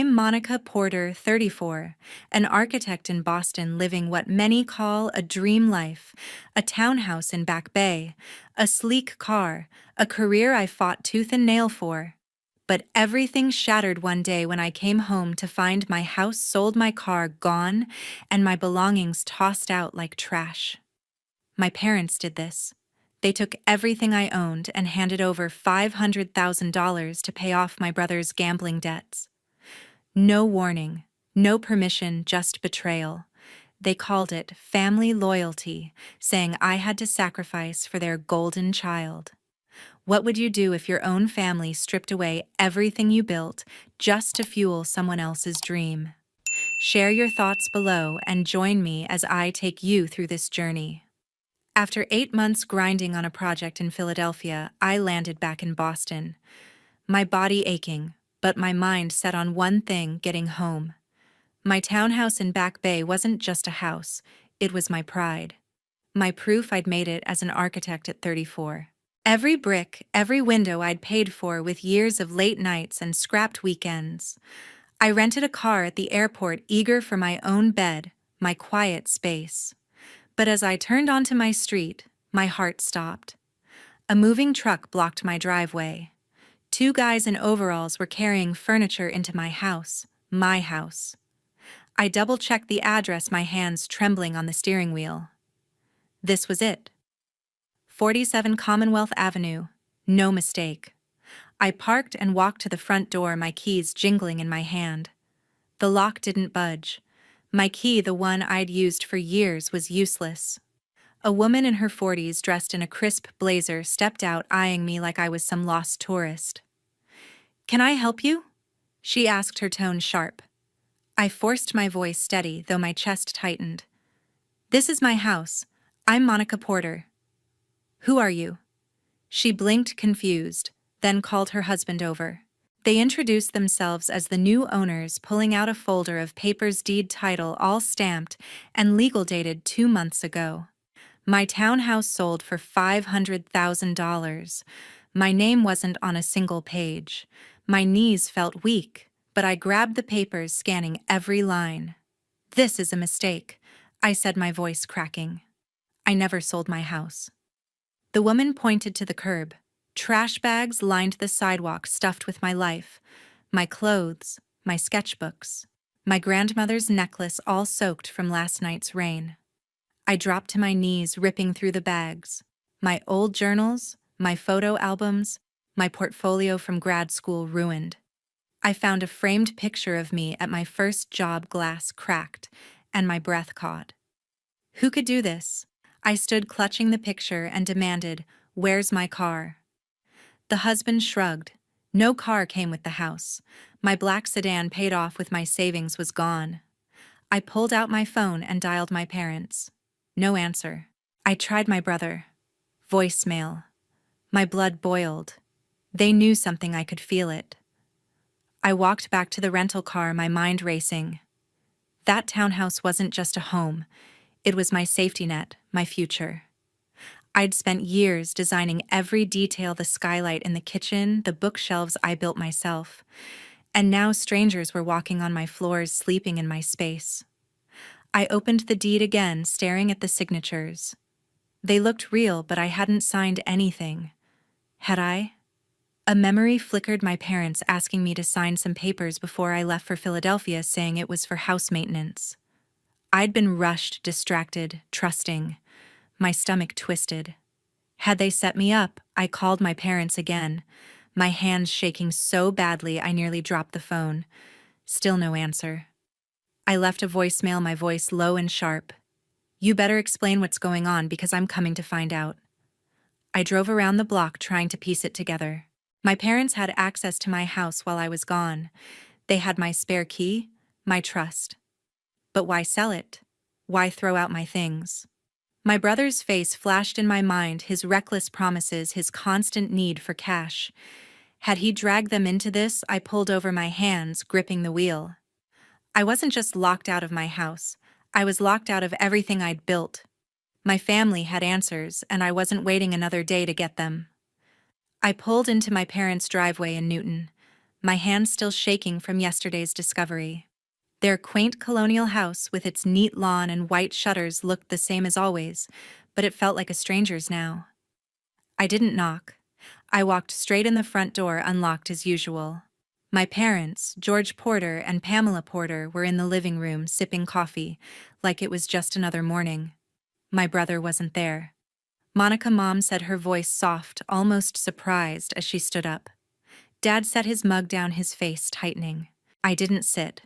I'm Monica Porter, 34, an architect in Boston living what many call a dream life, a townhouse in Back Bay, a sleek car, a career I fought tooth and nail for. But everything shattered one day when I came home to find my house sold, my car gone, and my belongings tossed out like trash. My parents did this. They took everything I owned and handed over $500,000 to pay off my brother's gambling debts. No warning, no permission, just betrayal. They called it family loyalty, saying I had to sacrifice for their golden child. What would you do if your own family stripped away everything you built just to fuel someone else's dream? Share your thoughts below and join me as I take you through this journey. After 8 months grinding on a project in Philadelphia, I landed back in Boston. My body aching, but my mind set on one thing: getting home. My townhouse in Back Bay wasn't just a house, it was my pride. My proof I'd made it as an architect at 34. Every brick, every window I'd paid for with years of late nights and scrapped weekends. I rented a car at the airport, eager for my own bed, my quiet space. But as I turned onto my street, my heart stopped. A moving truck blocked my driveway. 2 guys in overalls were carrying furniture into my house, my house. I double-checked the address, my hands trembling on the steering wheel. This was it. 47 Commonwealth Avenue, no mistake. I parked and walked to the front door, my keys jingling in my hand. The lock didn't budge. My key, the one I'd used for years, was useless. A woman in her 40s, dressed in a crisp blazer, stepped out, eyeing me like I was some lost tourist. "Can I help you?" she asked, her tone sharp. I forced my voice steady, though my chest tightened. "This is my house. I'm Monica Porter." "Who are you?" She blinked, confused, then called her husband over. They introduced themselves as the new owners, pulling out a folder of papers, deed, title, all stamped and legal dated 2 months ago. My townhouse sold for $500,000. My name wasn't on a single page. My knees felt weak, but I grabbed the papers, scanning every line. "This is a mistake," I said, my voice cracking. "I never sold my house." The woman pointed to the curb. Trash bags lined the sidewalk, stuffed with my life, my clothes, my sketchbooks, my grandmother's necklace, all soaked from last night's rain. I dropped to my knees, ripping through the bags. My old journals, my photo albums, my portfolio from grad school ruined. I found a framed picture of me at my first job, glass cracked, and my breath caught. Who could do this? I stood clutching the picture and demanded, "Where's my car?" The husband shrugged. No car came with the house. My black sedan, paid off with my savings, was gone. I pulled out my phone and dialed my parents. No answer. I tried my brother. Voicemail. My blood boiled. They knew something, I could feel it. I walked back to the rental car, my mind racing. That townhouse wasn't just a home. It was my safety net, my future. I'd spent years designing every detail: the skylight in the kitchen, the bookshelves I built myself. And now strangers were walking on my floors, sleeping in my space. I opened the deed again, staring at the signatures. They looked real, but I hadn't signed anything. Had I? A memory flickered, my parents asking me to sign some papers before I left for Philadelphia, saying it was for house maintenance. I'd been rushed, distracted, trusting. My stomach twisted. Had they set me up? I called my parents again, my hands shaking so badly I nearly dropped the phone. Still no answer. I left a voicemail, my voice low and sharp. "You better explain what's going on, because I'm coming to find out." I drove around the block, trying to piece it together. My parents had access to my house while I was gone. They had my spare key, my trust. But why sell it? Why throw out my things? My brother's face flashed in my mind, his reckless promises, his constant need for cash. Had he dragged them into this? I pulled over, my hands gripping the wheel. I wasn't just locked out of my house. I was locked out of everything I'd built. My family had answers, and I wasn't waiting another day to get them. I pulled into my parents' driveway in Newton. my hands still shaking from yesterday's discovery. Their quaint colonial house with its neat lawn and white shutters looked the same as always, but it felt like a stranger's now. I didn't knock. I walked straight in the front door, unlocked as usual. My parents, George Porter and Pamela Porter, were in the living room sipping coffee, like it was just another morning. My brother wasn't there. Monica, Mom said, her voice soft, almost surprised, as she stood up. Dad set his mug down, his face tightening. I didn't sit.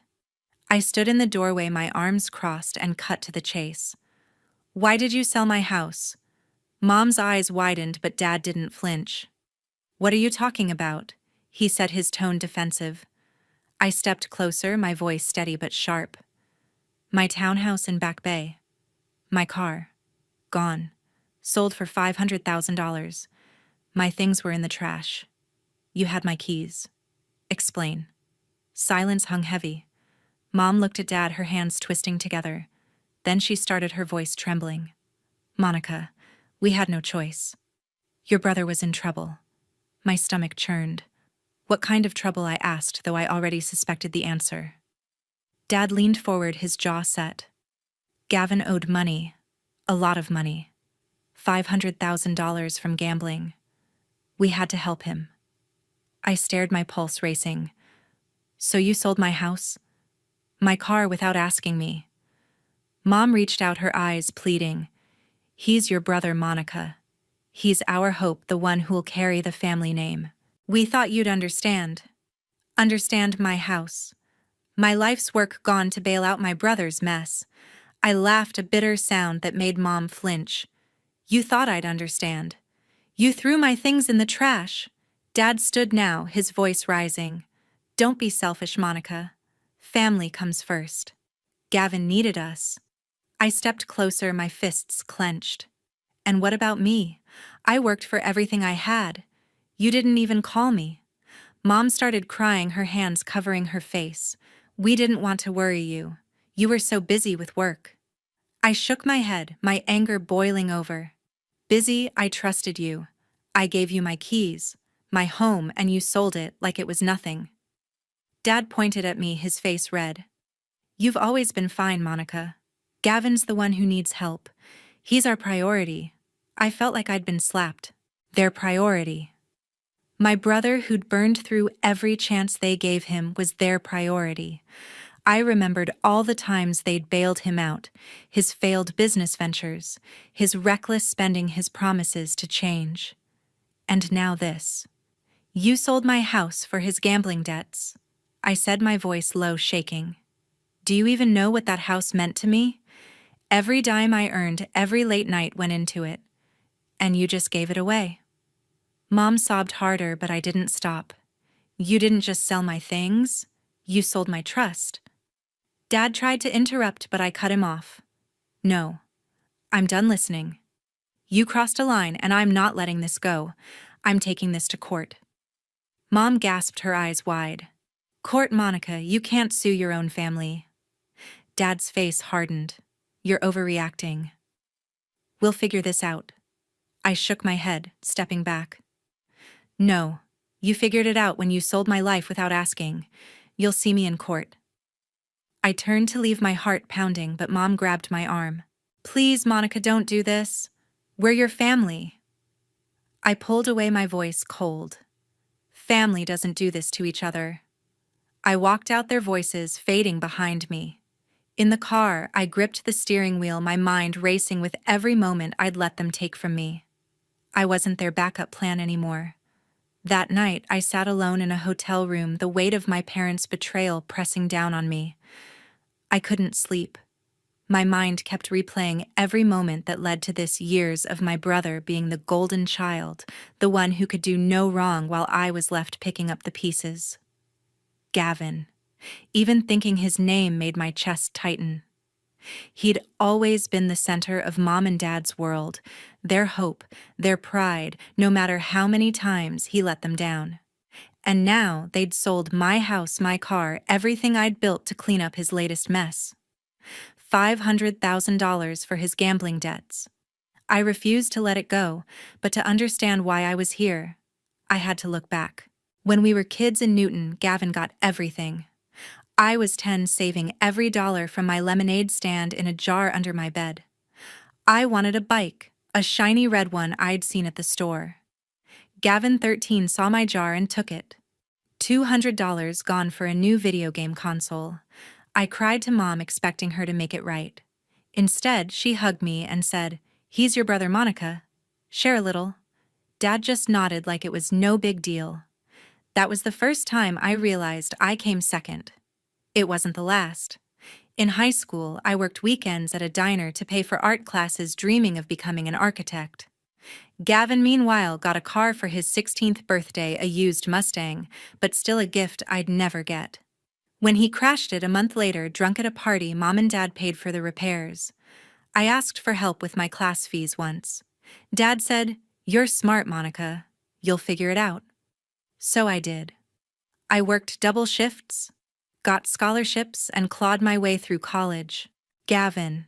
I stood in the doorway, my arms crossed, and cut to the chase. Why did you sell my house? Mom's eyes widened, but Dad didn't flinch. What are you talking about? He said, his tone defensive. I stepped closer, my voice steady but sharp. My townhouse in Back Bay. My car. Gone. Sold for $500,000. My things were in the trash. You had my keys. Explain. Silence hung heavy. Mom looked at Dad, her hands twisting together. Then she started, her voice trembling. Monica, we had no choice. Your brother was in trouble. My stomach churned. What kind of trouble? I asked, though I already suspected the answer. Dad leaned forward, his jaw set. Gavin owed money. A lot of money. $500,000 from gambling. We had to help him. I stared, my pulse racing. So you sold my house? My car, without asking me? Mom reached out, her eyes pleading. He's your brother, Monica. He's our hope, the one who'll carry the family name. We thought you'd understand. Understand my house. My life's work gone to bail out my brother's mess. I laughed, a bitter sound that made Mom flinch. You thought I'd understand. You threw my things in the trash. Dad stood now, his voice rising. Don't be selfish, Monica. Family comes first. Gavin needed us. I stepped closer, my fists clenched. And what about me? I worked for everything I had. You didn't even call me. Mom started crying, her hands covering her face. We didn't want to worry you. You were so busy with work. I shook my head, my anger boiling over. Busy? I trusted you. I gave you my keys, my home, and you sold it like it was nothing. Dad pointed at me, his face red. You've always been fine, Monica. Gavin's the one who needs help. He's our priority. I felt like I'd been slapped. Their priority. My brother, who'd burned through every chance they gave him, was their priority. I remembered all the times they'd bailed him out, his failed business ventures, his reckless spending, his promises to change. And now this. You sold my house for his gambling debts. I said, my voice low, shaking. Do you even know what that house meant to me? Every dime I earned, every late night went into it. And you just gave it away. Mom sobbed harder, but I didn't stop. You didn't just sell my things. You sold my trust. Dad tried to interrupt, but I cut him off. No. I'm done listening. You crossed a line, and I'm not letting this go. I'm taking this to court. Mom gasped, her eyes wide. Court, Monica, you can't sue your own family. Dad's face hardened. You're overreacting. We'll figure this out. I shook my head, stepping back. No, you figured it out when you sold my life without asking. You'll see me in court. I turned to leave, my heart pounding, but Mom grabbed my arm. Please, Monica, don't do this. We're your family. I pulled away, my voice cold. Family doesn't do this to each other. I walked out, their voices fading behind me. In the car, I gripped the steering wheel, my mind racing with every moment I'd let them take from me. I wasn't their backup plan anymore. That night, I sat alone in a hotel room, the weight of my parents' betrayal pressing down on me. I couldn't sleep. My mind kept replaying every moment that led to this, years of my brother being the golden child, the one who could do no wrong while I was left picking up the pieces. Gavin. Even thinking his name made my chest tighten. He'd always been the center of Mom and Dad's world, their hope, their pride, no matter how many times he let them down. And now they'd sold my house, my car, everything I'd built to clean up his latest mess. $500,000 for his gambling debts. I refused to let it go, but to understand why I was here, I had to look back. When we were kids in Newton, Gavin got everything. I was 10, saving every dollar from my lemonade stand in a jar under my bed. I wanted a bike, a shiny red one I'd seen at the store. Gavin, 13, saw my jar and took it. $200 gone for a new video game console. I cried to Mom, expecting her to make it right. Instead, she hugged me and said, "He's your brother Monica. Share a little." Dad just nodded like it was no big deal. That was the first time I realized I came second. It wasn't the last. In high school, I worked weekends at a diner to pay for art classes, dreaming of becoming an architect. Gavin, meanwhile, got a car for his 16th birthday, a used Mustang, but still a gift I'd never get. When he crashed it a month later, drunk at a party, Mom and Dad paid for the repairs. I asked for help with my class fees once. Dad said, "You're smart, Monica. You'll figure it out." So I did. I worked double shifts, got scholarships, and clawed my way through college. Gavin.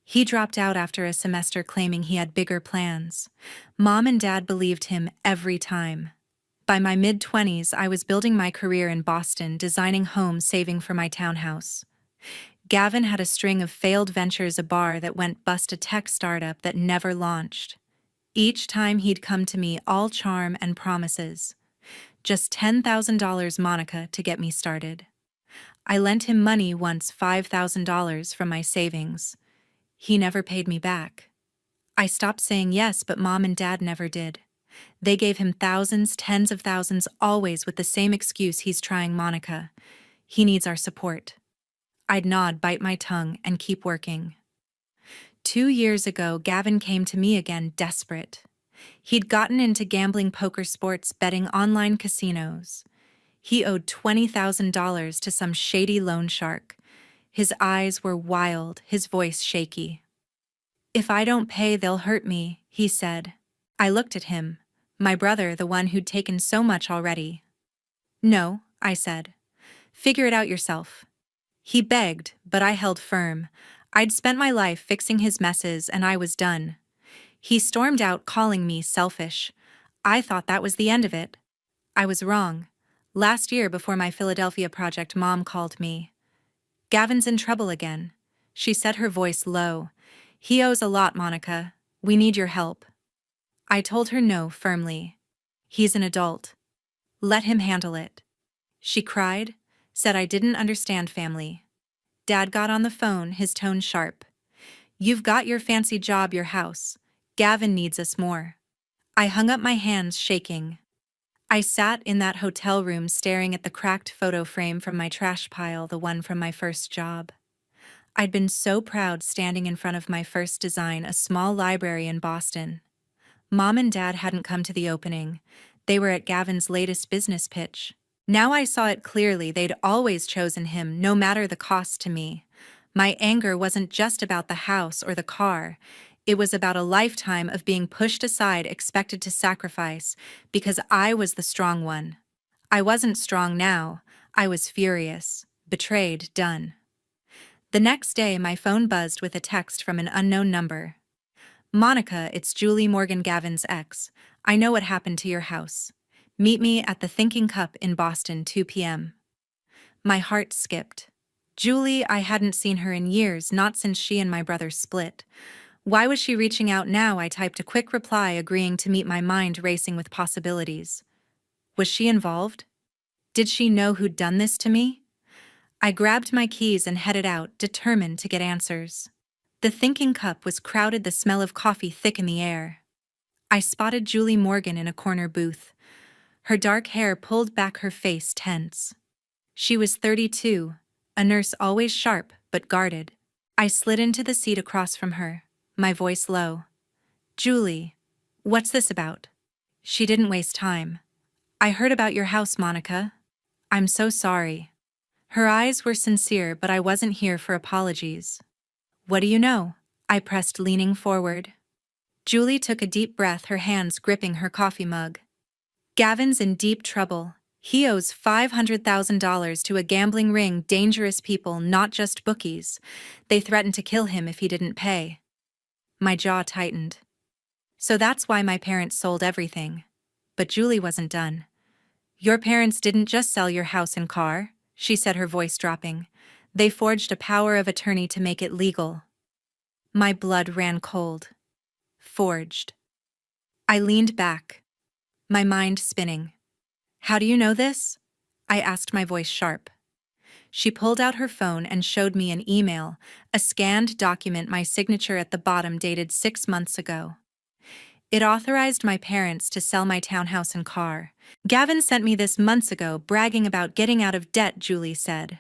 He dropped out after a semester, claiming he had bigger plans. Mom and Dad believed him every time. By my mid-20s, I was building my career in Boston, designing homes, saving for my townhouse. Gavin had a string of failed ventures: a bar that went bust, a tech startup that never launched. Each time he'd come to me, all charm and promises. Just $10,000, Monica, to get me started. I lent him money once, $5,000 from my savings. He never paid me back. I stopped saying yes, but Mom and Dad never did. They gave him thousands, tens of thousands, always with the same excuse: "He's trying, Monica. He needs our support." I'd nod, bite my tongue, and keep working. 2 years ago, Gavin came to me again, desperate. He'd gotten into gambling, poker, sports betting, online casinos. He owed $20,000 to some shady loan shark. His eyes were wild, his voice shaky. "If I don't pay, they'll hurt me," he said. I looked at him, my brother, the one who'd taken so much already. "No," I said. "Figure it out yourself." He begged, but I held firm. I'd spent my life fixing his messes, and I was done. He stormed out, calling me selfish. I thought that was the end of it. I was wrong. Last year, before my Philadelphia project, Mom called me. "Gavin's in trouble again." She said, her voice low. "He owes a lot, Monica. We need your help." I told her no, firmly. "He's an adult. Let him handle it." She cried, said I didn't understand family. Dad got on the phone, his tone sharp. "You've got your fancy job, your house. Gavin needs us more." I hung up, my hands shaking. I sat in that hotel room, staring at the cracked photo frame from my trash pile, the one from my first job. I'd been so proud, standing in front of my first design, a small library in Boston. Mom and Dad hadn't come to the opening. They were at Gavin's latest business pitch. Now I saw it clearly: they'd always chosen him, no matter the cost to me. My anger wasn't just about the house or the car. It was about a lifetime of being pushed aside, expected to sacrifice, because I was the strong one. I wasn't strong now. I was furious, betrayed, done. The next day, my phone buzzed with a text from an unknown number. "Monica, it's Julie Morgan, Gavin's ex. I know what happened to your house. Meet me at the Thinking Cup in Boston, 2 p.m. My heart skipped. Julie, I hadn't seen her in years, not since she and my brother split. Why was she reaching out now? I typed a quick reply, agreeing to meet, my mind racing with possibilities. Was she involved? Did she know who'd done this to me? I grabbed my keys and headed out, determined to get answers. The Thinking Cup was crowded, the smell of coffee thick in the air. I spotted Julie Morgan in a corner booth. Her dark hair pulled back, her face tense. She was 32, a nurse, always sharp but guarded. I slid into the seat across from her, my voice low. "Julie, what's this about?" She didn't waste time. "I heard about your house, Monica. I'm so sorry." Her eyes were sincere, but I wasn't here for apologies. "What do you know?" I pressed, leaning forward. Julie took a deep breath, her hands gripping her coffee mug. "Gavin's in deep trouble. He owes $500,000 to a gambling ring, dangerous people, not just bookies. They threatened to kill him if he didn't pay." My jaw tightened. So that's why my parents sold everything. But Julie wasn't done. Your parents didn't just sell your house and car, she said, her voice dropping. They forged a power of attorney to make it legal. My blood ran cold. Forged. I leaned back, my mind spinning. How do you know this? I asked, my voice sharp. She pulled out her phone and showed me an email, a scanned document, my signature at the bottom, dated 6 months ago. It authorized my parents to sell my townhouse and car. Gavin sent me this months ago, bragging about getting out of debt, Julie said.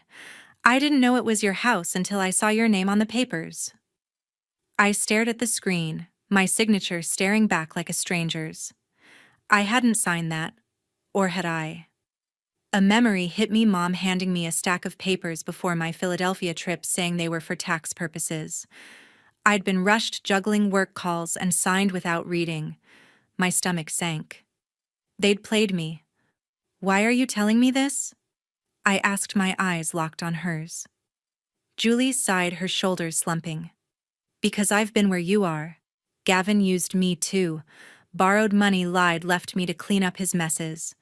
I didn't know it was your house until I saw your name on the papers. I stared at the screen, my signature staring back like a stranger's. I hadn't signed that, or had I? A memory hit me, Mom handing me a stack of papers before my Philadelphia trip, saying they were for tax purposes. I'd been rushed juggling work calls and signed without reading. My stomach sank. They'd played me. Why are you telling me this? I asked, my eyes locked on hers. Julie sighed, her shoulders slumping. Because I've been where you are. Gavin used me too. Borrowed money, lied, left me to clean up his messes.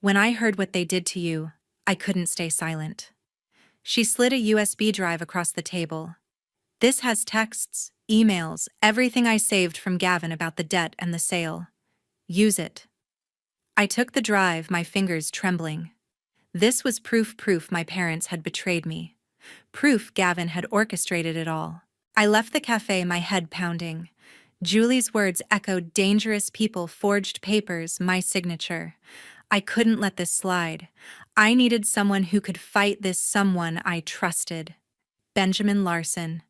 When I heard what they did to you, I couldn't stay silent. She slid a USB drive across the table. This has texts, emails, everything I saved from Gavin about the debt and the sale. Use it. I took the drive, my fingers trembling. This was proof my parents had betrayed me. Proof Gavin had orchestrated it all. I left the cafe, my head pounding. Julie's words echoed, dangerous people, forged papers, my signature. I couldn't let this slide. I needed someone who could fight this, someone I trusted. Benjamin Larson.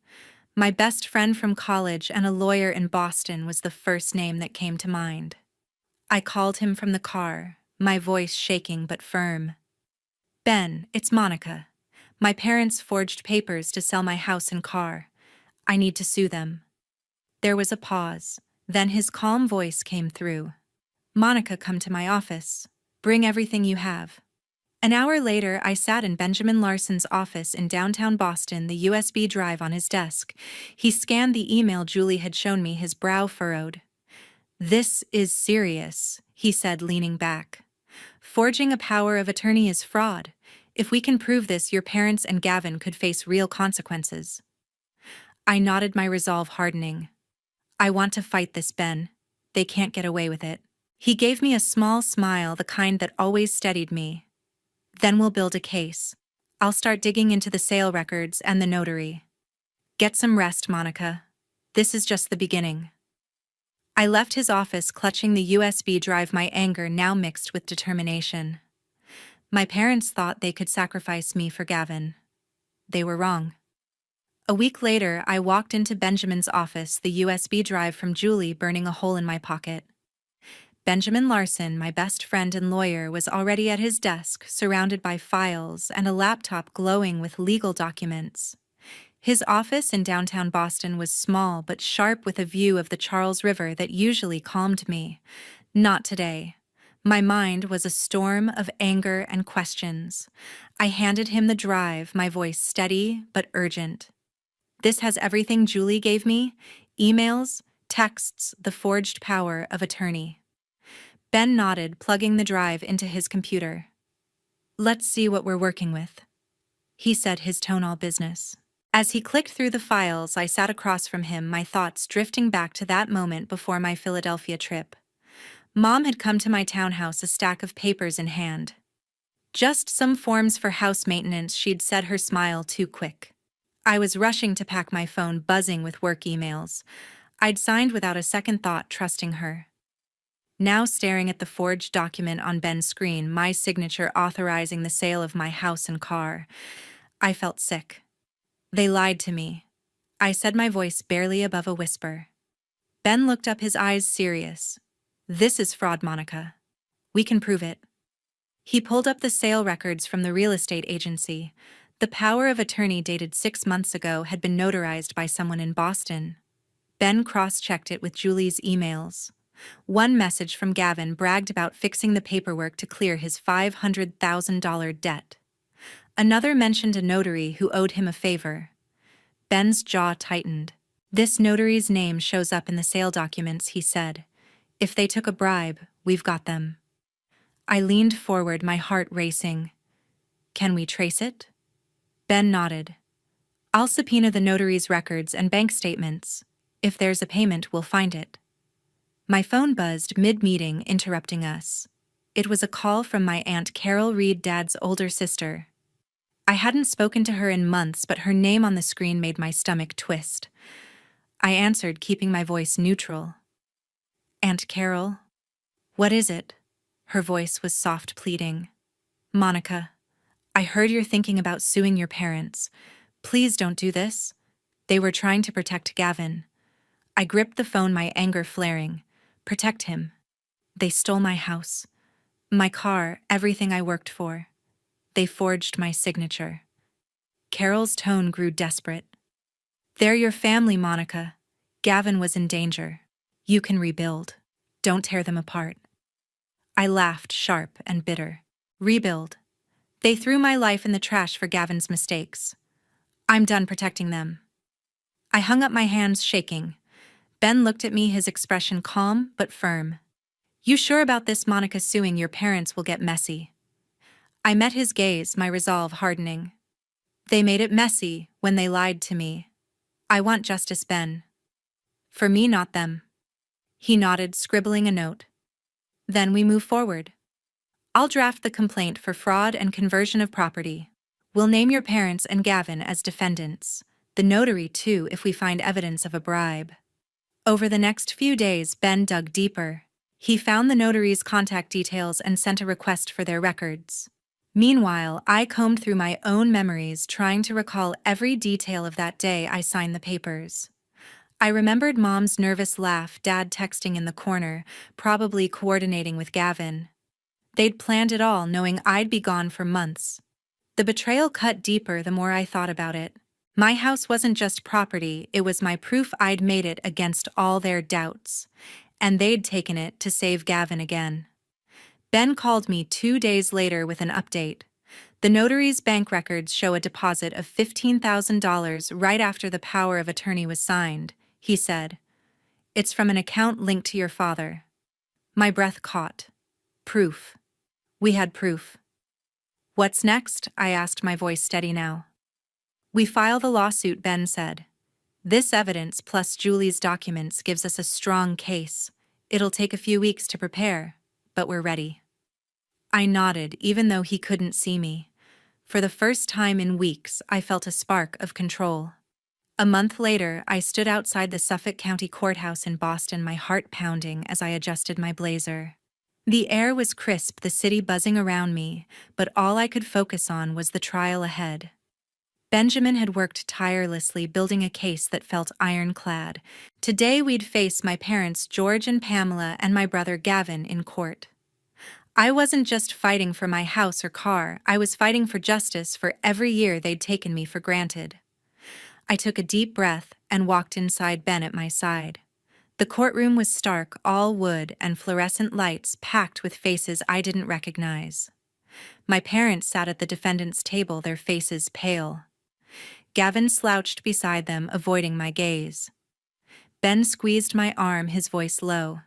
My best friend from college and a lawyer in Boston was the first name that came to mind. I called him from the car, my voice shaking but firm. Ben, it's Monica. My parents forged papers to sell my house and car. I need to sue them. There was a pause, then his calm voice came through. Monica, come to my office. Bring everything you have. An hour later, I sat in Benjamin Larson's office in downtown Boston, the USB drive on his desk. He scanned the email Julie had shown me, his brow furrowed. This is serious, he said, leaning back. Forging a power of attorney is fraud. If we can prove this, your parents and Gavin could face real consequences. I nodded, my resolve hardening. I want to fight this, Ben. They can't get away with it. He gave me a small smile, the kind that always steadied me. Then we'll build a case. I'll start digging into the sale records and the notary. Get some rest, Monica. This is just the beginning. I left his office, clutching the USB drive, my anger now mixed with determination. My parents thought they could sacrifice me for Gavin. They were wrong. A week later, I walked into Benjamin's office, the USB drive from Julie burning a hole in my pocket. Benjamin Larson, my best friend and lawyer, was already at his desk, surrounded by files and a laptop glowing with legal documents. His office in downtown Boston was small but sharp, with a view of the Charles River that usually calmed me. Not today. My mind was a storm of anger and questions. I handed him the drive, my voice steady but urgent. This has everything Julie gave me: emails, texts, the forged power of attorney. Ben nodded, plugging the drive into his computer. Let's see what we're working with, he said, his tone all business. As he clicked through the files, I sat across from him, my thoughts drifting back to that moment before my Philadelphia trip. Mom had come to my townhouse, a stack of papers in hand. Just some forms for house maintenance, she'd said, her smile too quick. I was rushing to pack, my phone buzzing with work emails. I'd signed without a second thought, trusting her. Now staring at the forged document on Ben's screen, my signature authorizing the sale of my house and car, I felt sick. They lied to me, I said, my voice barely above a whisper. Ben looked up, his eyes serious. This is fraud, Monica. We can prove it. He pulled up the sale records from the real estate agency. The power of attorney, dated 6 months ago, had been notarized by someone in Boston. Ben cross-checked it with Julie's emails. One message from Gavin bragged about fixing the paperwork to clear his $500,000 debt. Another mentioned a notary who owed him a favor. Ben's jaw tightened. This notary's name shows up in the sale documents, he said. If they took a bribe, we've got them. I leaned forward, my heart racing. Can we trace it? Ben nodded. I'll subpoena the notary's records and bank statements. If there's a payment, we'll find it. My phone buzzed mid-meeting, interrupting us. It was a call from my Aunt Carol Reed, Dad's older sister. I hadn't spoken to her in months, but her name on the screen made my stomach twist. I answered, keeping my voice neutral. Aunt Carol? What is it? Her voice was soft, pleading. Monica, I heard you're thinking about suing your parents. Please don't do this. They were trying to protect Gavin. I gripped the phone, my anger flaring. Protect him. They stole my house, my car, everything I worked for. They forged my signature. Carol's tone grew desperate. They're your family, Monica. Gavin was in danger. You can rebuild. Don't tear them apart. I laughed, sharp and bitter. Rebuild. They threw my life in the trash for Gavin's mistakes. I'm done protecting them. I hung up my hands, shaking. Ben looked at me, his expression calm but firm. You sure about this, Monica? Suing your parents will get messy. I met his gaze, my resolve hardening. They made it messy when they lied to me. I want justice, Ben. For me, not them. He nodded, scribbling a note. Then we move forward. I'll draft the complaint for fraud and conversion of property. We'll name your parents and Gavin as defendants. The notary, too, if we find evidence of a bribe. Over the next few days, Ben dug deeper. He found the notary's contact details and sent a request for their records. Meanwhile, I combed through my own memories, trying to recall every detail of that day I signed the papers. I remembered Mom's nervous laugh, Dad texting in the corner, probably coordinating with Gavin. They'd planned it all, knowing I'd be gone for months. The betrayal cut deeper the more I thought about it. My house wasn't just property, it was my proof I'd made it against all their doubts. And they'd taken it to save Gavin again. Ben called me 2 days later with an update. The notary's bank records show a deposit of $15,000 right after the power of attorney was signed, he said. It's from an account linked to your father. My breath caught. Proof. We had proof. What's next? I asked, my voice steady now. We file the lawsuit, Ben said. This evidence plus Julie's documents gives us a strong case. It'll take a few weeks to prepare, but we're ready. I nodded, even though he couldn't see me. For the first time in weeks, I felt a spark of control. A month later, I stood outside the Suffolk County Courthouse in Boston, my heart pounding as I adjusted my blazer. The air was crisp, the city buzzing around me, but all I could focus on was the trial ahead. Benjamin had worked tirelessly, building a case that felt ironclad. Today we'd face my parents, George and Pamela, and my brother Gavin in court. I wasn't just fighting for my house or car, I was fighting for justice for every year they'd taken me for granted. I took a deep breath and walked inside, Ben at my side. The courtroom was stark, all wood and fluorescent lights packed with faces I didn't recognize. My parents sat at the defendant's table, their faces pale. Gavin slouched beside them, avoiding my gaze. Ben squeezed my arm, his voice low.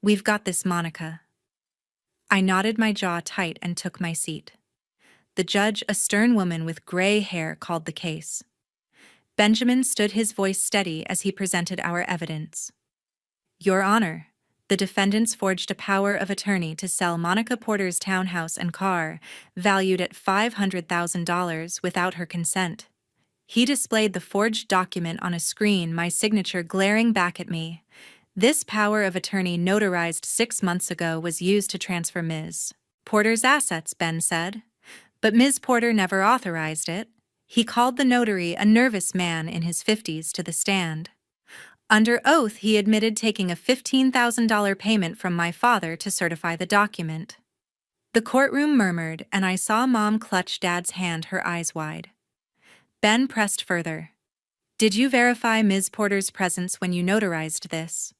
We've got this, Monica. I nodded, my jaw tight, and took my seat. The judge, a stern woman with gray hair, called the case. Benjamin stood, his voice steady as he presented our evidence. Your Honor, the defendants forged a power of attorney to sell Monica Porter's townhouse and car, valued at $500,000, without her consent. He displayed the forged document on a screen, my signature glaring back at me. This power of attorney, notarized 6 months ago, was used to transfer Ms. Porter's assets, Ben said. But Ms. Porter never authorized it. He called the notary, a nervous man in his 50s, to the stand. Under oath, he admitted taking a $15,000 payment from my father to certify the document. The courtroom murmured, and I saw Mom clutch Dad's hand, her eyes wide. Ben pressed further. Did you verify Ms. Porter's presence when you notarized this?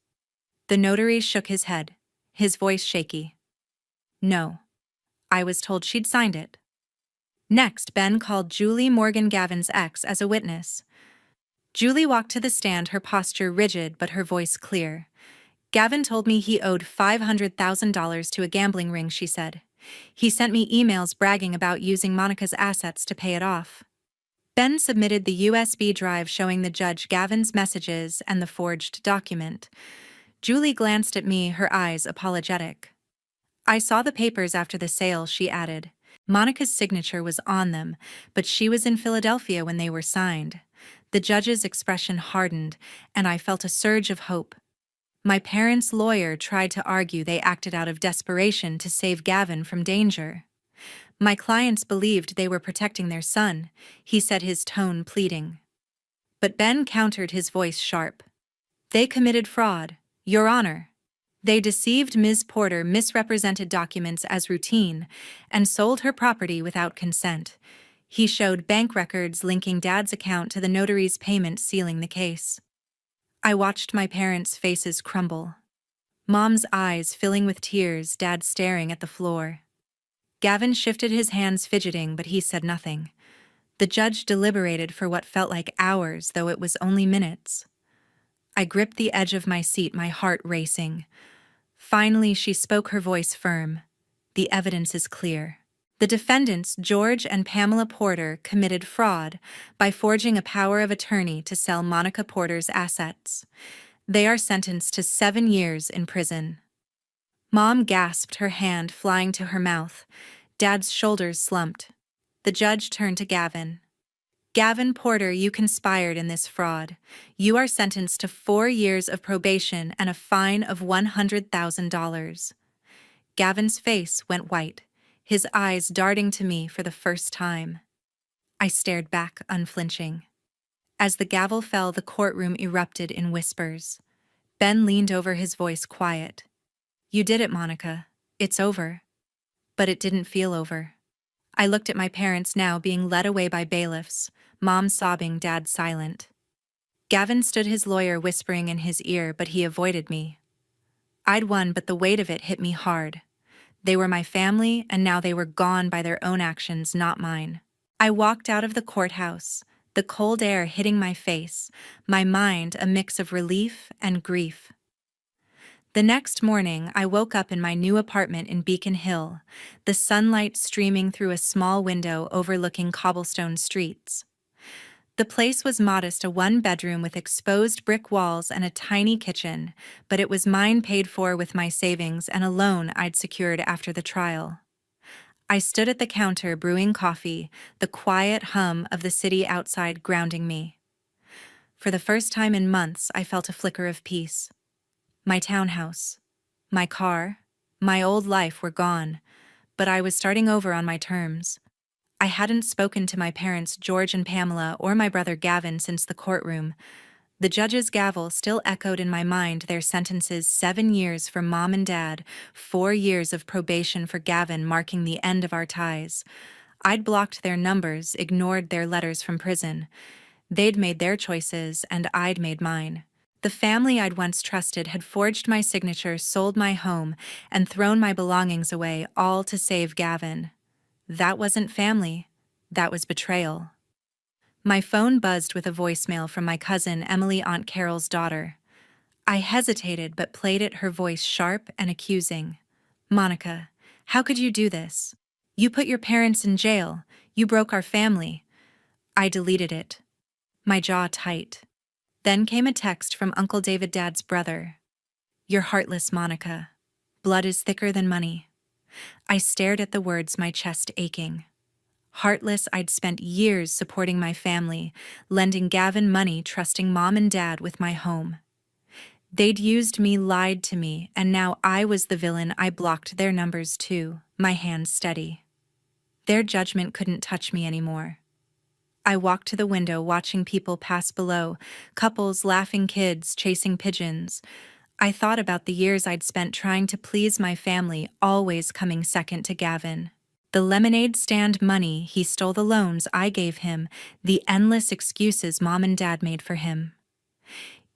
The notary shook his head, his voice shaky. No. I was told she'd signed it. Next, Ben called Julie Morgan, Gavin's ex, as a witness. Julie walked to the stand, her posture rigid but her voice clear. Gavin told me he owed $500,000 to a gambling ring, she said. He sent me emails bragging about using Monica's assets to pay it off. Ben submitted the USB drive showing the judge Gavin's messages and the forged document. Julie glanced at me, her eyes apologetic. I saw the papers after the sale, she added. Monica's signature was on them, but she was in Philadelphia when they were signed. The judge's expression hardened, and I felt a surge of hope. My parents' lawyer tried to argue they acted out of desperation to save Gavin from danger. My clients believed they were protecting their son, he said, his tone pleading. But Ben countered, his voice sharp. They committed fraud, Your Honor. They deceived Ms. Porter, misrepresented documents as routine, and sold her property without consent. He showed bank records linking Dad's account to the notary's payment sealing the case. I watched my parents' faces crumble. Mom's eyes filling with tears, Dad staring at the floor. Gavin shifted his hands, fidgeting, but he said nothing. The judge deliberated for what felt like hours, though it was only minutes. I gripped the edge of my seat, my heart racing. Finally, she spoke, her voice firm. The evidence is clear. The defendants, George and Pamela Porter, committed fraud by forging a power of attorney to sell Monica Porter's assets. They are sentenced to 7 years in prison. Mom gasped, her hand flying to her mouth. Dad's shoulders slumped. The judge turned to Gavin. Gavin Porter, you conspired in this fraud. You are sentenced to 4 years of probation and a fine of $100,000. Gavin's face went white, his eyes darting to me for the first time. I stared back, unflinching. As the gavel fell, the courtroom erupted in whispers. Ben leaned over, his voice quiet. You did it, Monica. It's over. But it didn't feel over. I looked at my parents, now being led away by bailiffs, Mom sobbing, Dad silent. Gavin stood, his lawyer whispering in his ear, but he avoided me. I'd won, but the weight of it hit me hard. They were my family, and now they were gone by their own actions, not mine. I walked out of the courthouse, the cold air hitting my face, my mind a mix of relief and grief. The next morning, I woke up in my new apartment in Beacon Hill, the sunlight streaming through a small window overlooking cobblestone streets. The place was modest, a 1-bedroom with exposed brick walls and a tiny kitchen, but it was mine, paid for with my savings and a loan I'd secured after the trial. I stood at the counter brewing coffee, the quiet hum of the city outside grounding me. For the first time in months, I felt a flicker of peace. My townhouse, my car, my old life were gone, but I was starting over on my terms. I hadn't spoken to my parents, George and Pamela, or my brother Gavin since the courtroom. The judge's gavel still echoed in my mind, their sentences: 7 years for Mom and Dad, 4 years of probation for Gavin, marking the end of our ties. I'd blocked their numbers, ignored their letters from prison. They'd made their choices, and I'd made mine. The family I'd once trusted had forged my signature, sold my home, and thrown my belongings away, all to save Gavin. That wasn't family. That was betrayal. My phone buzzed with a voicemail from my cousin Emily, Aunt Carol's daughter. I hesitated but played it, her voice sharp and accusing. Monica, how could you do this? You put your parents in jail. You broke our family. I deleted it, my jaw tight. Then came a text from Uncle David, Dad's brother. You're heartless, Monica. Blood is thicker than money. I stared at the words, my chest aching. Heartless, I'd spent years supporting my family, lending Gavin money, trusting Mom and Dad with my home. They'd used me, lied to me, and now I was the villain. I blocked their numbers too, my hands steady. Their judgment couldn't touch me anymore. I walked to the window, watching people pass below, couples laughing, kids chasing pigeons. I thought about the years I'd spent trying to please my family, always coming second to Gavin. The lemonade stand money he stole, the loans I gave him, the endless excuses Mom and Dad made for him.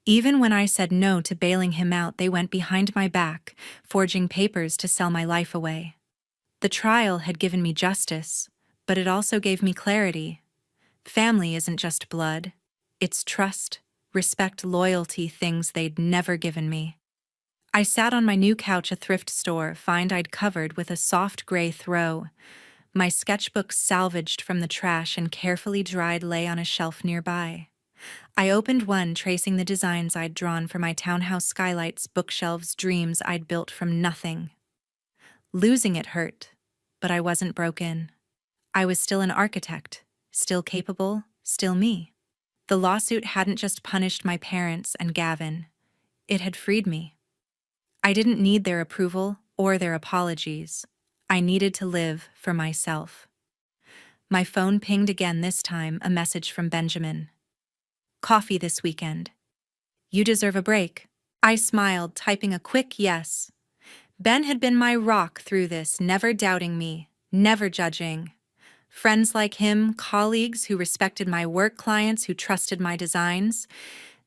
Even when I said no to bailing him out, they went behind my back, forging papers to sell my life away. The trial had given me justice, but it also gave me clarity. Family isn't just blood. It's trust, respect, loyalty, things they'd never given me. I sat on my new couch, a thrift store find I'd covered with a soft gray throw. My sketchbooks salvaged from the trash and carefully dried lay on a shelf nearby. I opened one, tracing the designs I'd drawn for my townhouse skylights, bookshelves, dreams I'd built from nothing. Losing it hurt, but I wasn't broken. I was still an architect, still capable, still me. The lawsuit hadn't just punished my parents and Gavin, it had freed me. I didn't need their approval or their apologies. I needed to live for myself. My phone pinged again, this time a message from Benjamin. Coffee this weekend. You deserve a break. I smiled, typing a quick yes. Ben had been my rock through this, never doubting me, never judging. Friends like him, colleagues who respected my work, clients who trusted my designs.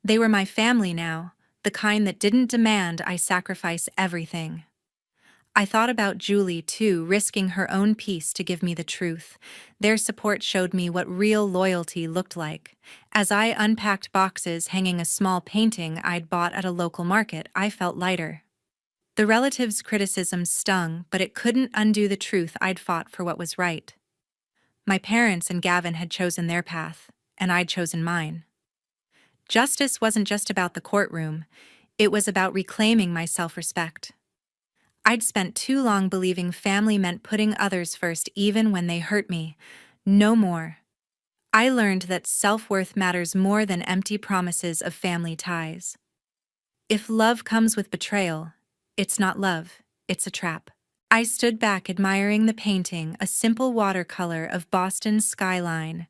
They were my family now, the kind that didn't demand I sacrifice everything. I thought about Julie, too, risking her own peace to give me the truth. Their support showed me what real loyalty looked like. As I unpacked boxes hanging a small painting I'd bought at a local market, I felt lighter. The relatives' criticism stung, but it couldn't undo the truth. I'd fought for what was right. My parents and Gavin had chosen their path, and I'd chosen mine. Justice wasn't just about the courtroom, it was about reclaiming my self-respect. I'd spent too long believing family meant putting others first even when they hurt me. No more. I learned that self-worth matters more than empty promises of family ties. If love comes with betrayal, it's not love, it's a trap. I stood back admiring the painting, a simple watercolor of Boston's skyline.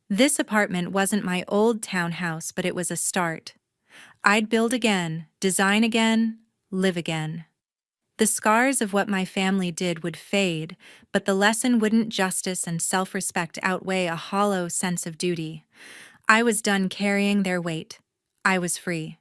This apartment wasn't my old townhouse, but it was a start. I'd build again, design again, live again. The scars of what my family did would fade, but the lesson wouldn't. Justice and self-respect outweigh a hollow sense of duty. I was done carrying their weight. I was free.